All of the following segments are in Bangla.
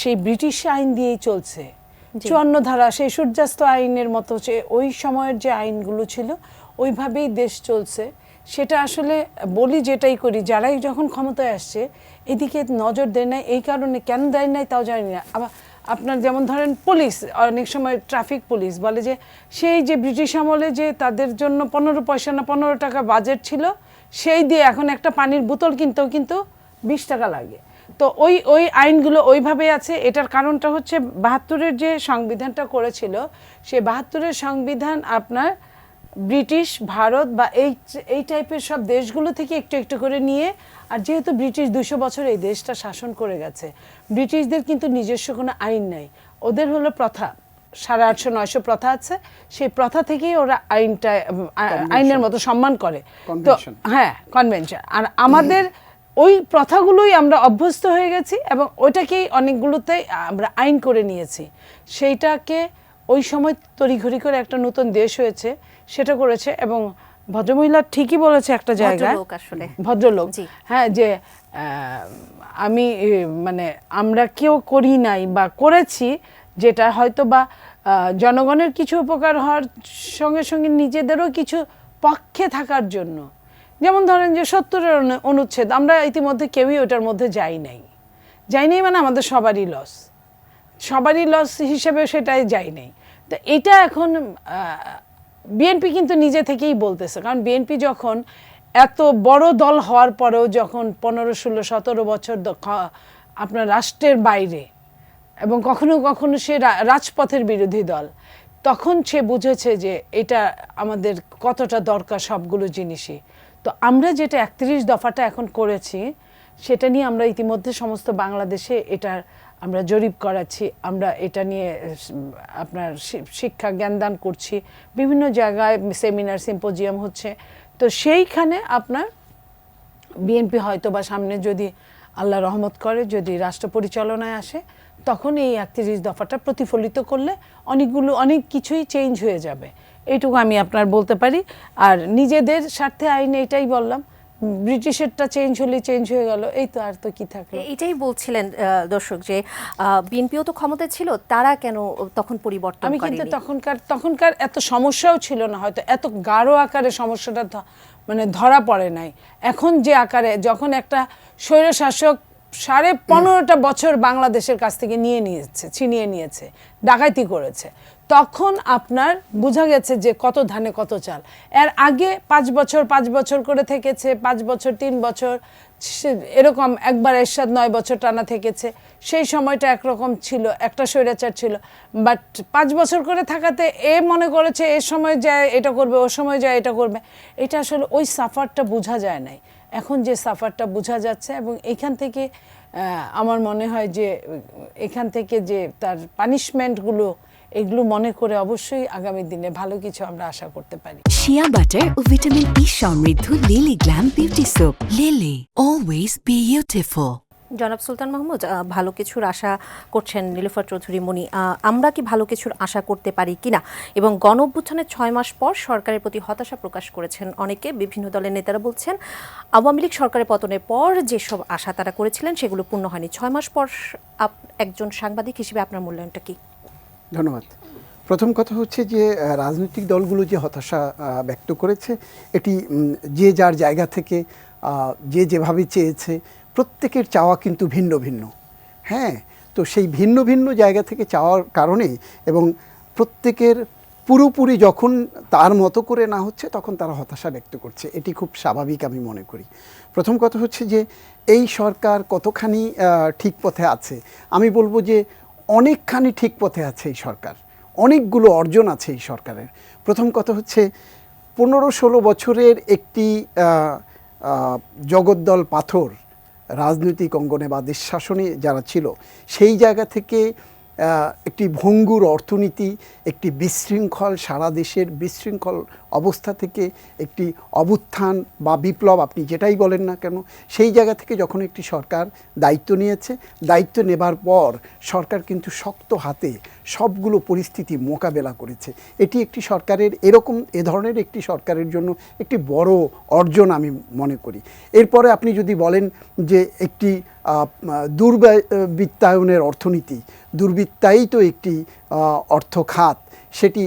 সেই ব্রিটিশ আইন দিয়েই চলছে। 54 ধারা, সেই সূর্যাস্ত আইনের মতো ওই সময়ের যে আইনগুলো ছিল ওইভাবেই দেশ চলছে। সেটা আসলে বলি যেটাই করি, যারাই যখন ক্ষমতায় আসছে এদিকে নজর দেয় নাই। এই কারণে কেন দেয় নাই তাও জানি না। আবার আপনার যেমন ধরেন পুলিশ, অনেক সময় ট্রাফিক পুলিশ বলে যে সেই যে ব্রিটিশ আমলে যে তাদের জন্য 15 পয়সা না 15 টাকা বাজেট ছিল, সেই দিয়ে এখন একটা পানির বোতল কিনতেও কিন্তু 20 টাকা লাগে। তো ওই আইনগুলো ওইভাবে আছে। এটার কারণটা হচ্ছে 72-এর যে সংবিধানটা করেছিল, সেই 72-এর সংবিধান আপনার ব্রিটিশ, ভারত বা এই টাইপের সব দেশগুলো থেকে একটু একটু করে নিয়ে, আর যেহেতু ব্রিটিশ 200 বছর এই দেশটা শাসন করে গেছে, ব্রিটিশদের কিন্তু নিজস্ব কোনো আইন নাই, ওদের হলো প্রথা, 850-900 প্রথা আছে, সেই প্রথা থেকেই ওরা আইনের মতো সম্মান করে। তো হ্যাঁ, কনভেনশন। আর আমাদের ওই প্রথাগুলোই আমরা অভ্যস্ত হয়ে গেছি এবং ওইটাকেই অনেকগুলোতে আমরা আইন করে নিয়েছি। সেইটাকে ওই সময় তড়িঘড়ি করে একটা নতুন দেশ হয়েছে, সেটা করেছে। এবং ভদ্রমহিলা ঠিকই বলেছে একটা জায়গায়, ভদ্রলোক, হ্যাঁ, যে আমি মানে আমরা কেউ করি নাই বা করেছি যেটা হয়তো বা জনগণের কিছু উপকার হওয়ার সঙ্গে সঙ্গে নিজেদেরও কিছু পক্ষে থাকার জন্য। যেমন ধরেন যে 70-এর অনুচ্ছেদ, আমরা ইতিমধ্যে কেউই ওটার মধ্যে যাই নাই মানে আমাদের সবারই লস হিসেবে সেটাই যাই নাই। তো এটা এখন বিএনপি কিন্তু নিজে থেকেই বলতেছে, কারণ বিএনপি যখন এত বড় দল হওয়ার পরেও যখন 15, 16, 17 বছর আপনার রাষ্ট্রের বাইরে এবং কখনো কখনো সে রাজপথের বিরোধী দল, তখন সে বুঝেছে যে এটা আমাদের কতটা দরকার সবগুলো জিনিসই। তো আমরা যেটা 31 দফাটা এখন করেছি, সেটা নিয়ে আমরা ইতিমধ্যে সমস্ত বাংলাদেশে এটার আমরা জরিপ করাচ্ছি, আমরা এটা নিয়ে আপনার শিক্ষা জ্ঞানদান করছি, বিভিন্ন জায়গায় সেমিনার সিম্পোজিয়াম হচ্ছে। তো সেইখানে আপনার বিএনপি হয়তো বা সামনে যদি আল্লাহ রহমত করে, যদি রাষ্ট্র পরিচালনায় আসে, তখন এই 31 দফাটা প্রতিফলিত করলে অনেক কিছুই চেঞ্জ হয়ে যাবে, এইটুকু আমি আপনার বলতে পারি। আর নিজেদের স্বার্থে আইন, এটাই বললাম, ব্রিটিশেরটা চেঞ্জ হলে চেঞ্জ হয়ে গেল, এই তো, আর তো কি থাকলো। এটাই বলছিলেন দর্শক যে বিএনপিও তো ক্ষমতায় ছিল, তারা কেন তখন পরিবর্তন করেনি? আমি কিন্তু তখনকার এত সমস্যাও ছিল না, হয়তো এত গাঢ় আকারে সমস্যাটা মানে ধরা পড়ে নাই। এখন যে আকারে, যখন একটা স্বৈরশাসক 15.5 বছর বাংলাদেশের কাছ থেকে ছিনিয়ে নিয়েছে, ডাকাতি করেছে, তখন আপনার বোঝা গেছে যে কত ধানে কত চাল। এর আগে 5 বছর করে থেকেছে, 5 বছর 3 বছর এরকম, একবার এরশাদ 9 বছর টানা থেকেছে। সেই সময়টা একরকম ছিল, একটা স্বৈরাচার ছিল। বাট 5 বছর করে থাকাতে এ মনে করেছে এ সময় যায় এটা করবে, ও সময় যায় এটা করবে। এটা আসলে ওই সাফারটা বোঝা যায় নাই। এখন যে সাফারটা বোঝা যাচ্ছে, এবং এইখান থেকে আমার মনে হয় যে এখান থেকে যে তার পানিশমেন্টগুলো, এগুলো মনে করে অবশ্যই আগামী দিনে ভালো কিছু আমরা আশা করতে পারি। শিয়া বাটার ও ভিটামিন ই সমৃদ্ধ lily glam beauty soap. Lily, always beautiful. জনাব সুলতান মাহমুদ, ভালো কিছুর আশা করছেন নীলুফার চৌধুরী মনি, আমরা কি ভালো কিছুর আশা করতে পারি কিনা? এবং গণ অভ্যুত্থানের 6 মাস পর সরকারের প্রতি হতাশা প্রকাশ করেছেন অনেকে, বিভিন্ন দলের নেতারা বলছেন আওয়ামী লীগ সরকারের পতনের পর যেসব আশা তারা করেছিলেন সেগুলো পূর্ণ হয়নি। 6 মাস পর একজন সাংবাদিক হিসেবে আপনার মূল্যায়নটা কি? ধন্যবাদ। প্রথম কথা হচ্ছে যে রাজনৈতিক দলগুলো যে হতাশা ব্যক্ত করেছে, এটি যে যার জায়গা থেকে যে যেভাবে চেয়েছে, প্রত্যেকের চাওয়া কিন্তু ভিন্ন ভিন্ন। হ্যাঁ, তো সেই ভিন্ন ভিন্ন জায়গা থেকে চাওয়ার কারণে এবং প্রত্যেকের পুরোপুরি যখন তার মতো করে না হচ্ছে, তখন তারা হতাশা ব্যক্ত করছে। এটি খুব স্বাভাবিক আমি মনে করি। প্রথম কথা হচ্ছে যে এই সরকার কতখানি ঠিক পথে আছে, আমি বলবো যে অনেকখানি ঠিক পথে আছে এই সরকার, অনেকগুলো অর্জন আছে এই সরকারের। প্রথম কথা হচ্ছে 15-16 বছরের একটি জগদ্দল পাথর রাজনৈতিক অঙ্গনে বা দেশ শাসনে যারা ছিল, সেই জায়গা থেকে একটি ভঙ্গুর অর্থনীতি, একটি বিশৃঙ্খল, সারা দেশের বিশৃঙ্খল অবস্থা থেকে একটি অভ্যুত্থান বা বিপ্লব, আপনি যেটাই বলেন না কেন, সেই জায়গা থেকে যখন একটি সরকার দায়িত্ব নিয়েছে, দায়িত্ব নেবার পর সরকার কিন্তু শক্ত হাতে সবগুলো পরিস্থিতি মোকাবেলা করেছে। এটি একটি সরকারের এ ধরনের একটি সরকারের জন্য একটি বড় অর্জন আমি মনে করি। এরপরে আপনি যদি বলেন যে একটি দুর্বৃত্তায়নের অর্থনীতি, দুর্বৃত্তায়িত একটি অর্থ খাত, সেটি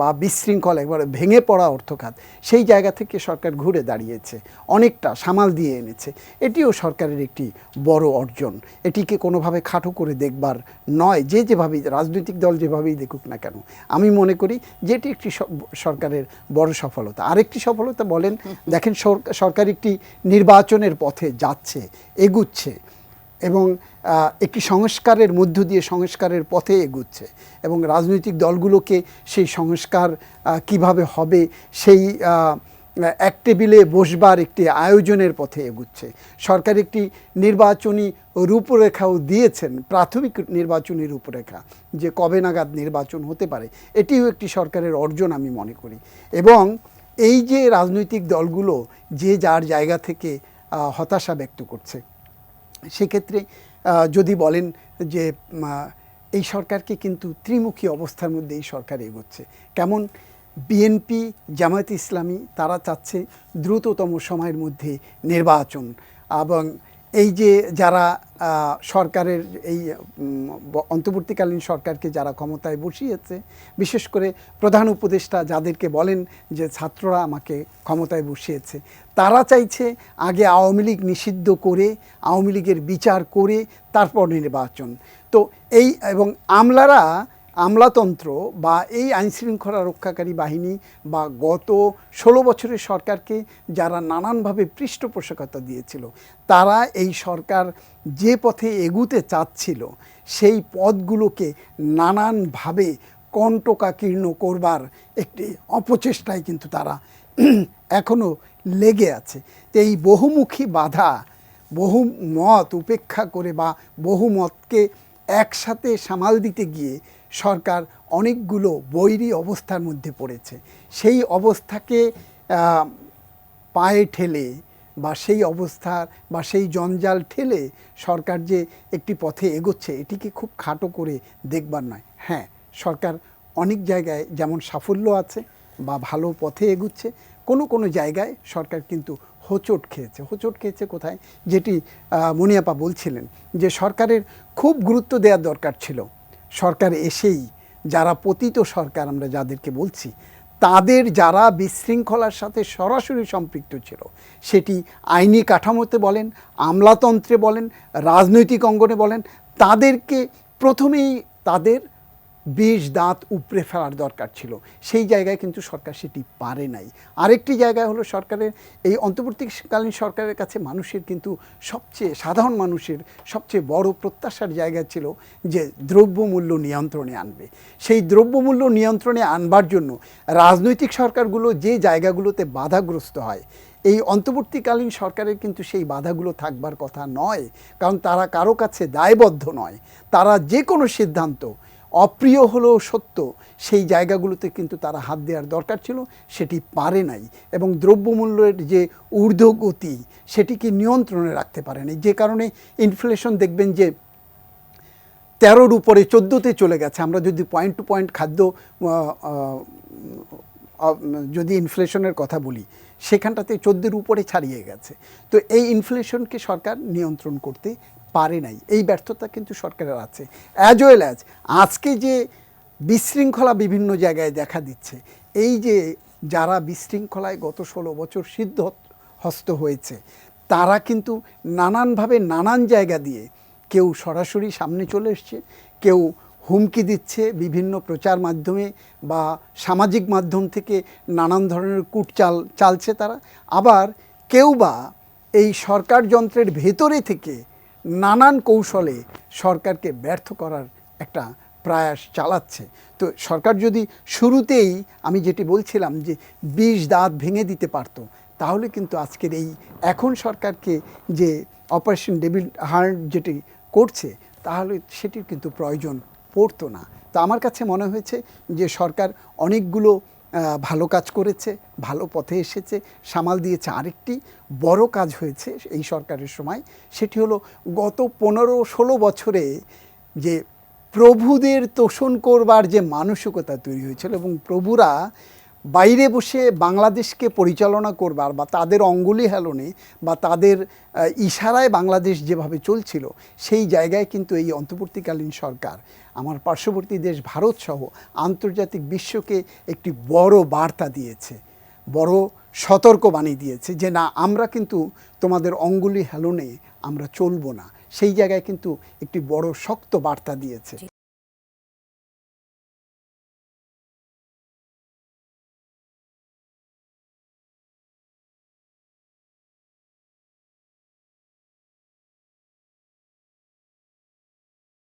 বা বিশৃঙ্খল একবারে ভেঙে পড়া অর্থ খাত, সেই জায়গা থেকে সরকার ঘুরে দাঁড়িয়েছে, অনেকটা সামাল দিয়ে এনেছে। এটিও সরকারের একটি বড় অর্জন। এটিকে কোনোভাবে খাটো করে দেখবার নয়, যেভাবেই রাজনৈতিক দল যেভাবেই দেখুক না কেন। আমি মনে করি যে এটি একটি সরকারের বড় সফলতা। আরেকটি সফলতা বলেন, দেখেন সরকার একটি নির্বাচনের পথে যাচ্ছে, এগুচ্ছে এবং একটি সংস্কারের মধ্য দিয়ে সংস্কারের পথে এগুচ্ছে এবং রাজনৈতিক দলগুলোকে সেই সংস্কার কিভাবে হবে সেই এক টেবিলে বসবার একটি আয়োজনের পথে এগুচ্ছে। সরকার একটি নির্বাচনী রূপরেখাও দিয়েছেন, প্রাথমিক নির্বাচনী রূপরেখা, যে কবে নাগাদ নির্বাচন হতে পারে। এটিও একটি সরকারের অর্জন আমি মনে করি। এবং এই যে রাজনৈতিক দলগুলো যে যার জায়গা থেকে হতাশা ব্যক্ত করছে, সেক্ষেত্রে যদি বলেন যে এই সরকারকে কিন্তু ত্রিমুখী অবস্থার মধ্যে এই সরকার এগোচ্ছে। কেমন? বিএনপি, জামায়াত ইসলামী তারা চাচ্ছে দ্রুততম সময়ের মধ্যে নির্বাচন, এবং এই যে যারা সরকারের এই অন্তর্বর্তীকালীন সরকারকে যারা ক্ষমতায় বসিয়েছে, বিশেষ করে প্রধান উপদেষ্টা যাদেরকে বলেন যে ছাত্ররা আমাকে ক্ষমতায় বসিয়েছে, তারা চাইছে আগে আওয়ামী লীগ নিষিদ্ধ করে, আওয়ামী লীগের বিচার করে তারপর নির্বাচন। তো এই এবং আমলাতন্ত্র বা এই আইনশৃঙ্খলা রক্ষাকারী বাহিনী বা গত 16 বছরের সরকারকে যারা নানানভাবে পৃষ্ঠপোষকতা দিয়েছিল, তারা এই সরকার যে পথে এগুতে চাচ্ছিল সেই পথগুলোকে নানানভাবে কণ্টকাকীর্ণ করবার একটি অপচেষ্টায় কিন্তু তারা এখনও লেগে আছে। তো এই বহুমুখী বাধা, বহু মত উপেক্ষা করে বা বহু মতকে একসাথে সামাল দিতে গিয়ে সরকার অনেকগুলো বৈরী অবস্থার মধ্যে পড়েছে। সেই অবস্থাকে পায়ে ঠেলে বা সেই অবস্থার বা সেই জঞ্জাল ঠেলে সরকার যে একটি পথে এগোচ্ছে, এটিকে খুব খাটো করে দেখবার নয়। হ্যাঁ, সরকার অনেক জায়গায় যেমন সাফল্য আছে বা ভালো পথে এগুচ্ছে, কোনো জায়গায় সরকার কিন্তু হোঁচট খেয়েছে। কোথায়? যেটি মনিয়াপা বলছিলেন যে সরকারের খুব গুরুত্ব দেওয়ার দরকার ছিল। সরকার এসেই যারা পতিত সরকার আমরা যাদেরকে বলছি, তাদের যারা বিশৃঙ্খলার সাথে সরাসরি সম্পৃক্ত ছিল, সেটি আইনি কাঠামোতে বলেন, আমলাতন্ত্রে বলেন, রাজনৈতিক অঙ্গনে বলেন, তাদেরকে প্রথমেই তাদের বিষ দাঁত উপড়ে ফেলার দরকার ছিল। সেই জায়গায় কিন্তু সরকার সেটি পারে নাই। আরেকটি জায়গায় হলো সরকারের এই অন্তর্বর্তীকালীন সরকারের কাছে মানুষের কিন্তু সাধারণ মানুষের সবচেয়ে বড় প্রত্যাশার জায়গা ছিল যে দ্রব্যমূল্য নিয়ন্ত্রণে আনবে। সেই দ্রব্যমূল্য নিয়ন্ত্রণে আনবার জন্য রাজনৈতিক সরকারগুলো যে জায়গাগুলোতে বাধাগ্রস্ত হয়, এই অন্তর্বর্তীকালীন সরকারের কিন্তু সেই বাধাগুলো থাকবার কথা নয়, কারণ তারা কারো কাছে দায়বদ্ধ নয়। তারা যে কোনো সিদ্ধান্ত, অপ্রিয় হলেও সত্য, সেই জায়গাগুলোতে কিন্তু তারা হাত দেওয়ার দরকার ছিল, সেটি পারে নাই। এবং দ্রব্যমূল্যের যে ঊর্ধ্বগতি, সেটিকে নিয়ন্ত্রণে রাখতে পারে নাই, যে কারণে ইনফ্লেশন দেখবেন যে 13-র উপরে 14-তে চলে গেছে। আমরা যদি পয়েন্ট টু পয়েন্ট খাদ্য যদি ইনফ্লেশনের কথা বলি, সেখানটাতে 14-এর উপরে ছাড়িয়ে গেছে। তো এই ইনফ্লেশনকে সরকার নিয়ন্ত্রণ করতে পারে নাই। এই ব্যর্থতা কিন্তু সরকারের আছে। অ্যাজ ওয়েল অ্যাজ আজকে যে বিশৃঙ্খলা বিভিন্ন জায়গায় দেখা দিচ্ছে, এই যে যারা বিশৃঙ্খলায় গত 16 বছর সিদ্ধহস্ত হয়েছে, তারা কিন্তু নানানভাবে নানান জায়গা দিয়ে, কেউ সরাসরি সামনে চলে এসছে, কেউ হুমকি দিচ্ছে বিভিন্ন প্রচার মাধ্যমে বা সামাজিক মাধ্যম থেকে নানান ধরনের কূটচাল চালছে তারা, আবার কেউ বা এই সরকার যন্ত্রের ভেতরে থেকে নানান কৌশলে সরকারকে ব্যর্থ করার একটা প্রয়াস চালাচ্ছে। তো সরকার যদি শুরুতেই, আমি যেটি বলছিলাম যে 20 দাঁত ভেঙে দিতে পারত, তাহলে কিন্তু আজকের এই এখন সরকারকে যে অপারেশন ডেভিল হান্ট যেটি করছে, তাহলে সেটির কিন্তু প্রয়োজন পড়তো না। তো আমার কাছে মনে হয়েছে যে সরকার অনেকগুলো ভালো কাজ করেছে, ভালো পথে এসেছে, সামাল দিয়েছে। আরেকটি বড় কাজ হয়েছে এই সরকারের সময়, সেটি হলো গত 15-16 বছরে যে প্রভুদের তোষণ করবার যে মানসিকতা তৈরি হয়েছিল এবং প্রভুরা বাইরে বসে বাংলাদেশকে পরিচালনা করবার বা তাদের অঙ্গুলি হেলনে বা তাদের ইশারায় বাংলাদেশ যেভাবে চলছিল, সেই জায়গায় কিন্তু এই অন্তর্বর্তীকালীন সরকার আমার পার্শ্ববর্তী দেশ ভারত সহ আন্তর্জাতিক বিশ্বকে একটি বড় বার্তা দিয়েছে, বড় সতর্কবাণী দিয়েছে যে না, আমরা কিন্তু তোমাদের অঙ্গুলি হেলনে আমরা চলবো না। সেই জায়গায় কিন্তু একটি বড় শক্ত বার্তা দিয়েছে।